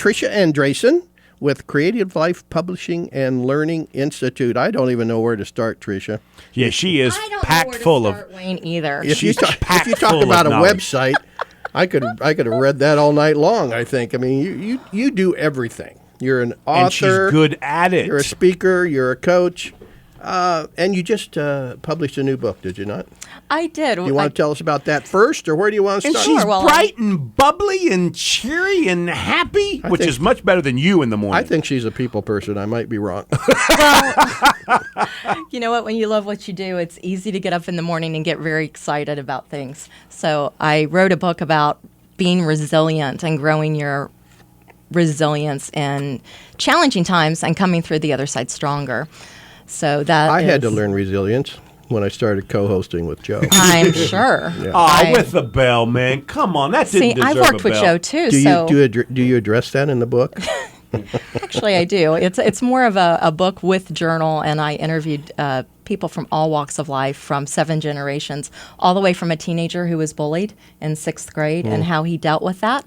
Tricia Andreassen with Creative Life Publishing and Learning Institute. I don't even know where to start, Tricia. Yeah, she is I don't packed know where to full start, of. Wayne, either. If you talk about a website, I could have read that all night long, I think. I mean, you do everything. You're an author. And she's good at it. You're a speaker. You're a coach. And you just published a new book, did you not? I did. Do you want to tell us about that first, or where do you want to And start? she's Well, bright and bubbly and cheery and happy, which is much better than you in the morning. I think she's a people person. I might be wrong. You know what? When you love what you do, it's easy to get up in the morning and get very excited about things. So I wrote a book about being resilient and growing your resilience in challenging times and coming through the other side stronger. So that I had to learn resilience when I started co-hosting with Joe. I'm sure. With the bell, man. Come on, that didn't deserve I've worked a with bell. Joe too. Do you address that in the book? Actually, I do. It's more of a book with journal, and I interviewed people from all walks of life, from 7 generations, all the way from a teenager who was bullied in 6th grade and how he dealt with that,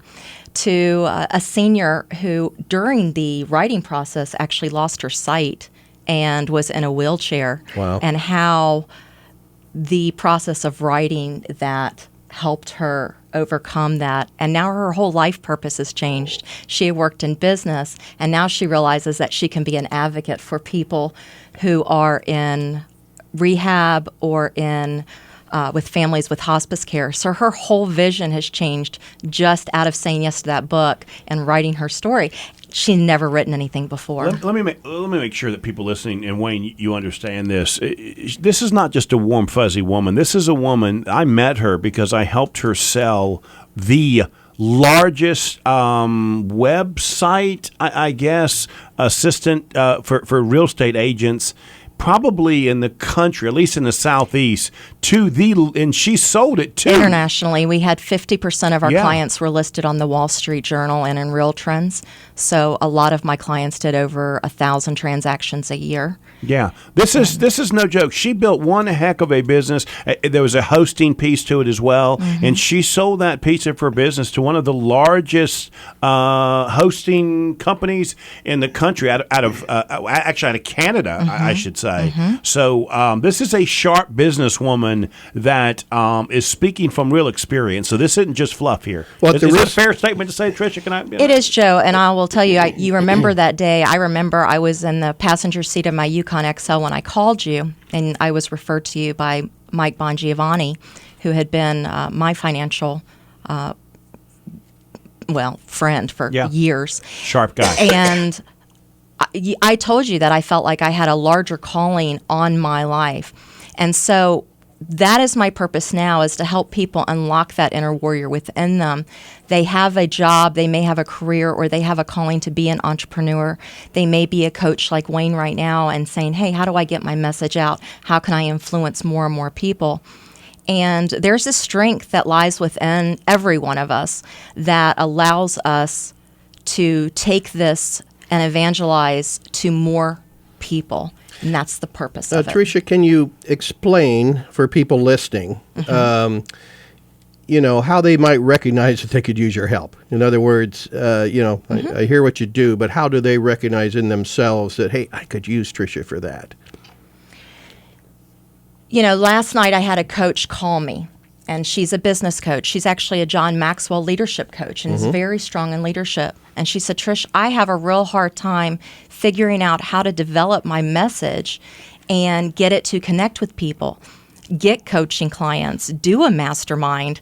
to a senior who, during the writing process, actually lost her sight and was in a wheelchair. Wow. And how the process of writing that helped her overcome that. And now her whole life purpose has changed. She had worked in business, and now she realizes that she can be an advocate for people who are in rehab or in with families with hospice care. So her whole vision has changed just out of saying yes to that book and writing her story. She'd never written anything before. Let me make sure that people listening, and Wayne, you understand this. This is not just a warm, fuzzy woman. This is a woman, I met her because I helped her sell the largest website, I guess, assistant for real estate agents, probably in the country, at least in the Southeast, and she sold it too. Internationally, we had 50% of our clients were listed on the Wall Street Journal and in Real Trends. So a lot of my clients did over 1,000 transactions a year. Yeah, this is no joke. She built one heck of a business. There was a hosting piece to it as well, and she sold that piece of her business to one of the largest hosting companies in the country, out of Canada, I should say. So this is a sharp businesswoman that is speaking from real experience. So this isn't just fluff here. Well, is that a fair statement to say, Tricia? Can I? It is, Joe, and I will tell you. You remember that day? I remember I was in the passenger seat of my Yukon XL when I called you, and I was referred to you by Mike Bongiovanni, who had been my financial friend for years. Sharp guy. And I told you that I felt like I had a larger calling on my life. And so that is my purpose now, is to help people unlock that inner warrior within them. They have a job, they may have a career, or they have a calling to be an entrepreneur. They may be a coach like Wayne right now and saying, hey, how do I get my message out? How can I influence more and more people? And there's a strength that lies within every one of us that allows us to take this and evangelize to more people. And that's the purpose of it. Tricia, can you explain for people listening, how they might recognize that they could use your help? In other words, I hear what you do, but how do they recognize in themselves that, hey, I could use Tricia for that? Last night I had a coach call me, and she's a business coach. She's actually a John Maxwell leadership coach and is very strong in leadership. And she said, Trish, I have a real hard time figuring out how to develop my message and get it to connect with people, get coaching clients, do a mastermind,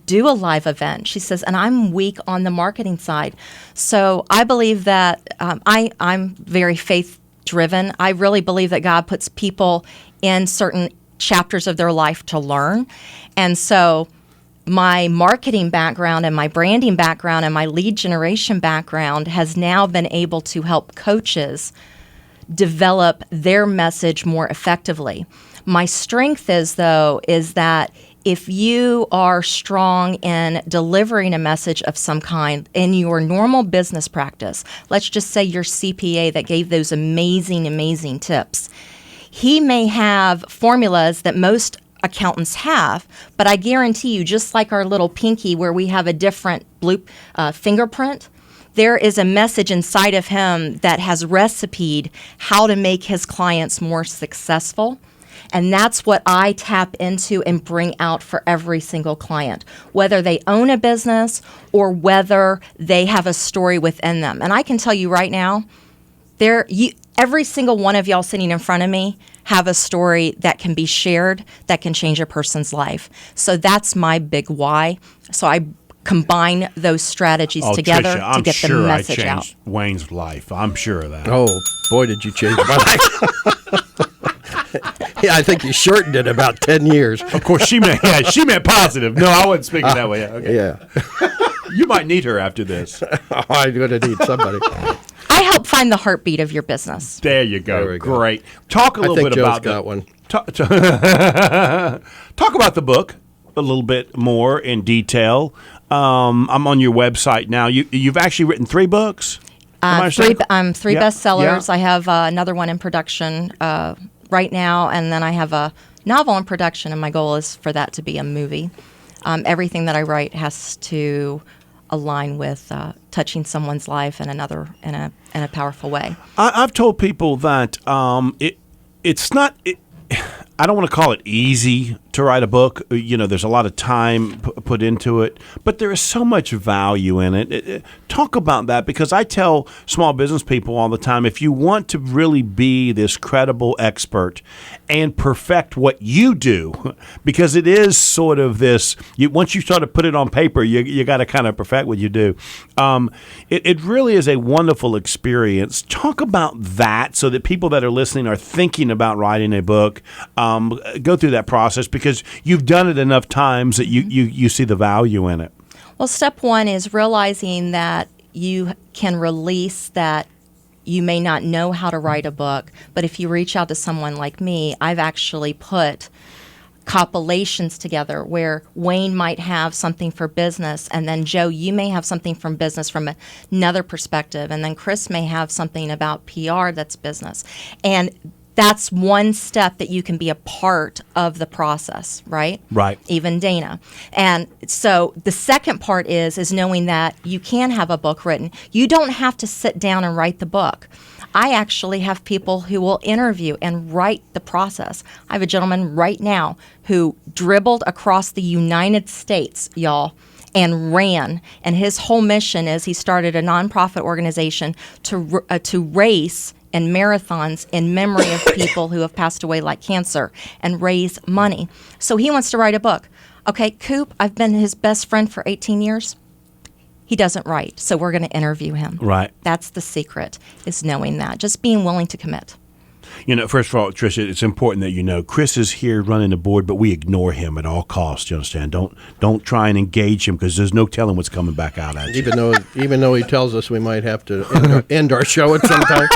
do a live event. She says, and I'm weak on the marketing side. So I believe that I'm very faith-driven. I really believe that God puts people in certain chapters of their life to learn. And so my marketing background and my branding background and my lead generation background has now been able to help coaches develop their message more effectively. My strength is that if you are strong in delivering a message of some kind in your normal business practice, let's just say your CPA that gave those amazing, amazing tips, he may have formulas that most accountants have, but I guarantee you, just like our little pinky where we have a different fingerprint, there is a message inside of him that has recipeed how to make his clients more successful. And that's what I tap into and bring out for every single client, whether they own a business or whether they have a story within them. And I can tell you right now, every single one of y'all sitting in front of me have a story that can be shared that can change a person's life. So that's my big why. So I combine those strategies together Tricia, to get the message I out. changed Wayne's life. I'm sure of that. Oh, boy, did you change my life. Yeah, I think you shortened it about 10 years. Of course, she meant positive. No, I wasn't speaking that way. Okay. Yeah. You might need her after this. I'm going to need somebody. I help find the heartbeat of your business. There you go. There we go. Great. Talk a little bit Joe's about got one. Talk about the book a little bit more in detail. I'm on your website now. You've actually written 3 books. Three Yeah, bestsellers. yeah. I have another one in production right now, and then I have a novel in production, and my goal is for that to be a movie. Everything that I write has to align with touching someone's life in a powerful way. I've told people that it's not. I don't want to call it easy to write a book. There's a lot of time put into it, but there is so much value in it. Talk about that, because I tell small business people all the time, if you want to really be this credible expert and perfect what you do, because it is sort of this, once you start to put it on paper, you got to kind of perfect what you do. It really is a wonderful experience. Talk about that so that people that are listening are thinking about writing a book. Go through that process, because you've done it enough times that you see the value in it. Well, step one is realizing that you can release that you may not know how to write a book, but if you reach out to someone like me, I've actually put compilations together where Wayne might have something for business, and then Joe, you may have something from business from another perspective, and then Chris may have something about PR that's business. And that's one step that you can be a part of the process, right? Right. Even Dana. And so the second part is knowing that you can have a book written. You don't have to sit down and write the book. I actually have people who will interview and write the process. I have a gentleman right now who dribbled across the United States, y'all, and ran. And his whole mission is he started a nonprofit organization to race and marathons in memory of people who have passed away like cancer and raise money. So he wants to write a book. Okay, Coop, I've been his best friend for 18 years. He doesn't write, so we're going to interview him. Right. That's the secret, is knowing that, just being willing to commit. First of all, Tricia, it's important that you know Chris is here running the board, but we ignore him at all costs. You understand? Don't try and engage him, because there's no telling what's coming back out at you. Even though he tells us we might have to end our show at some time.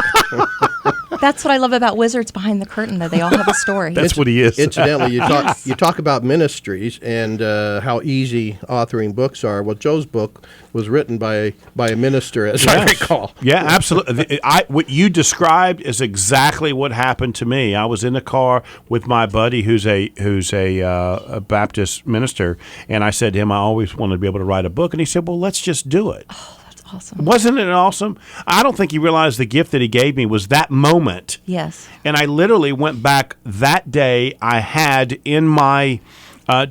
That's what I love about Wizards Behind the Curtain, that they all have a story. That's what he is. Incidentally, you talk about ministries and how easy authoring books are. Well, Joe's book was written by a minister, as I recall. Yeah, absolutely. What you described is exactly what happened to me. I was in a car with my buddy who's a Baptist minister, and I said to him, I always wanted to be able to write a book, and he said, well, let's just do it. Awesome. Wasn't it awesome? I don't think he realized the gift that he gave me was that moment. Yes. And I literally went back that day. I had in my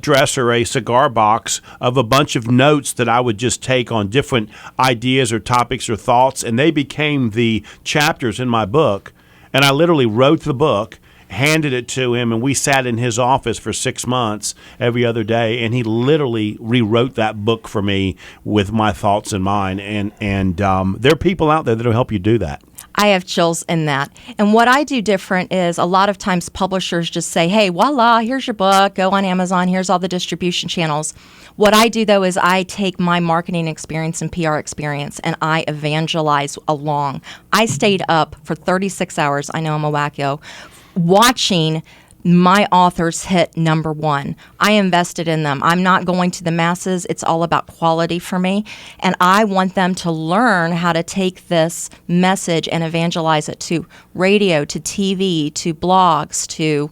dresser a cigar box of a bunch of notes that I would just take on different ideas or topics or thoughts, and they became the chapters in my book. And I literally wrote the book, handed it to him, and we sat in his office for 6 months every other day, and he literally rewrote that book for me with my thoughts in mind. And there are people out there that will help you do that. I have chills in that. And what I do different is a lot of times publishers just say, hey, voila, here's your book, go on Amazon, here's all the distribution channels. What I do, though, is I take my marketing experience and PR experience and I evangelize along. I stayed up for 36 hours, I know I'm a wacko, watching my authors hit number one. I invested in them. I'm not going to the masses. It's all about quality for me. And I want them to learn how to take this message and evangelize it to radio, to TV, to blogs, to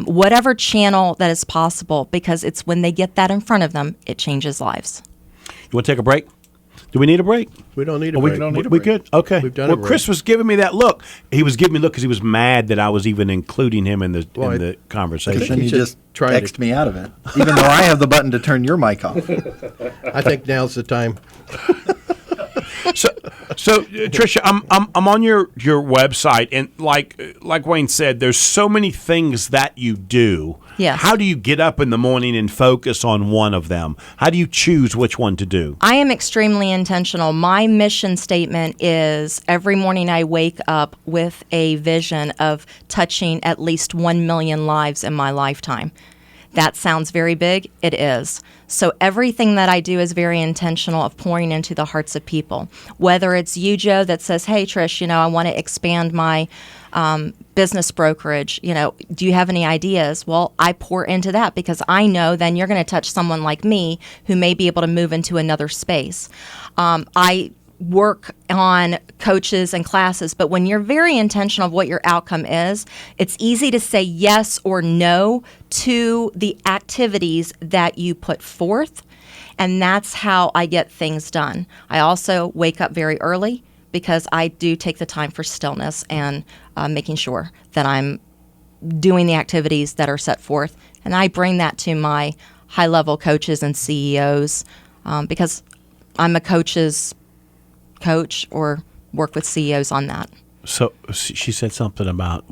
whatever channel that is possible, because it's when they get that in front of them, it changes lives. You want to take a break? Do we need a break? We don't need a we break. don't need a break. We good? Okay. We've done well, a break. Chris was giving me that look. He was giving me a look because he was mad that I was even including him in the conversation. Because then you He's just trying to- text me out of it, even though I have the button to turn your mic off. I think now's the time. So Tricia, I'm on your website, and like Wayne said, there's so many things that you do. Yes. How do you get up in the morning and focus on one of them? How do you choose which one to do? I am extremely intentional. My mission statement is every morning I wake up with a vision of touching at least 1 million lives in my lifetime. That sounds very big. It is. So everything that I do is very intentional of pouring into the hearts of people. Whether it's you, Joe, that says, hey, Trish, I want to expand my business brokerage. Do you have any ideas? Well, I pour into that because I know then you're going to touch someone like me who may be able to move into another space. I work on coaches and classes, but when you're very intentional of what your outcome is, it's easy to say yes or no to the activities that you put forth, and that's how I get things done. I also wake up very early because I do take the time for stillness and making sure that I'm doing the activities that are set forth, and I bring that to my high-level coaches and CEOs because I'm a coach's coach or work with CEOs on that. So she said something about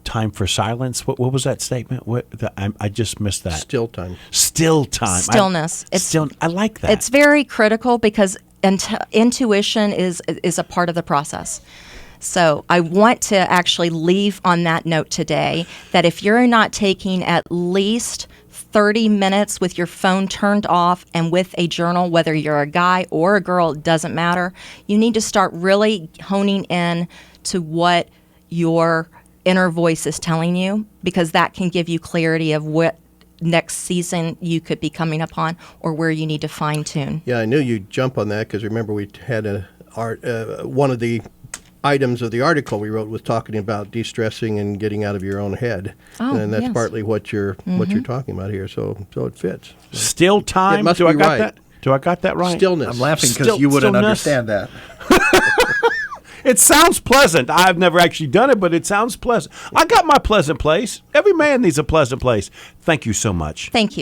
time for silence. What was that statement? I just missed that. Still time. Still time. Stillness. I like that. It's very critical because intuition is a part of the process. So I want to actually leave on that note today that if you're not taking at least 30 minutes with your phone turned off and with a journal, whether you're a guy or a girl, it doesn't matter. You need to start really honing in to what your inner voice is telling you, because that can give you clarity of what next season you could be coming upon or where you need to fine tune. Yeah, I knew you'd jump on that because remember we had one of the items of the article we wrote was talking about de-stressing and getting out of your own head, and that's yes. partly what you're talking about here. So it fits. Still time. It must Do I be got right. that? Do I got that right? Stillness. I'm laughing because you wouldn't stillness. understand that. It sounds pleasant. I've never actually done it, but it sounds pleasant. I got my pleasant place. Every man needs a pleasant place. Thank you so much. Thank you.